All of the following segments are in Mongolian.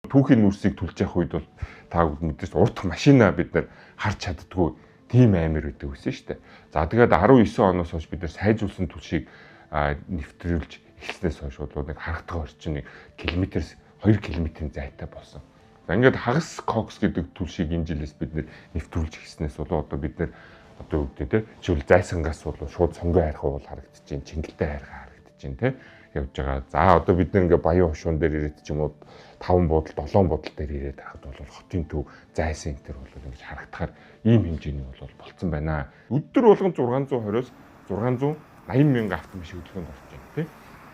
Түүхийн нүрсийг түлж явах үед бол та мэдээж урдах машина бид нар харж чаддгүй тийм амир байдаг байсан шүү дээ. За тэгээд 19 оноос хойш бид нар сайжруулсан түлшийг нэвтрүүлж эхэлснээс хойш бол нэг харагдах орчин 1 км-с 2 км-ийн зайтай болсон. За ингээд хагас кокс гэдэг түлшийг энэ жилээс бид нэр нэвтрүүлж эхэлснээс бол одоо бид нэр одоо үгтэй те жишээл зайсангаас бол шууд сонгой хайрах уул харагдчихээн, чингэлтэй хайрах харагдчихээн те явж байгаа. За одоо бид нэр ингээд баян хушуун дээр ирээд ч юм уу 5 буудал 7 буудал дээр ирээд харахад бол хотын төв зайсан энэ төр бол ингэж харагдахаар ийм хэмжээний бол болцсон байна. Өдөр болгон 620-оос 680 мянган автомашин хөдөлгөөнд орж байна тийм.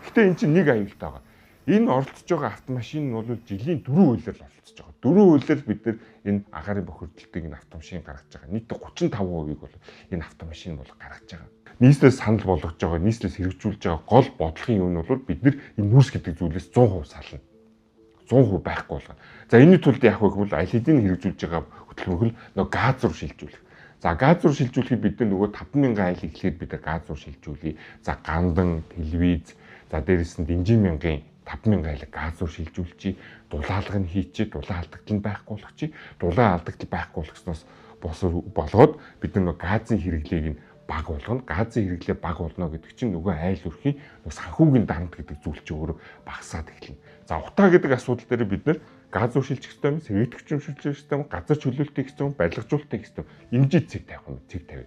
Гэхдээ эн чинь нэг аюултай байгаа. Энэ оролцож байгаа автомашин нь бол жилийн 4 үйлээр оролцож байгаа. 4 үйлээр бид нар энэ агаарын бохирдолтыг энэ автомашин гаргаж байгаа. Нийт 35%-ийг бол энэ автомашин бол гаргаж байгаа. Нийслэлээс санал болгож байгаа, нийслэлээс хэрэгжүүлж байгаа гол бодлогын юм нь бол бид нар энэ нүрс гэдэг зүйлээс 100% сална. 100% байхгүй болгоно. За энэний тулд яах вэ гэвэл аль хэдийн хэрэгжүүлж байгаа хөтөлбөрийг нөгөө газ руу шилжүүлэх. За газ руу шилжүүлэхэд бид нөгөө 5000 айл эхлээд бид газ руу шилжүүлье. За гандан, телевиз, за дээрэс нь динжин мянган 5000 айлыг газ руу шилжүүлчихье. Дулаалга нь хийчихье, дулаан алдагдал нь байхгүй болгочихье. Дулаан алдагдал байхгүй болгосноос болгоод бид нөгөө газын хэрэглээг нь баг болгоно. Газын хэрэглээ баг болно гэдэг чинь нөгөө айл өрхийн санхүүгийн дарамт гэдэг зүйл чинь өөрөө багасаад эхэлнэ. За утаа гэдэг асуудал дээр бид нэр газ руу шилжих систем, сэргийлэгч шилжих систем, газар чөлөөлтийн систем, барилгажуулалтын систем, эмжид цэг тавих юм, цэг тавь.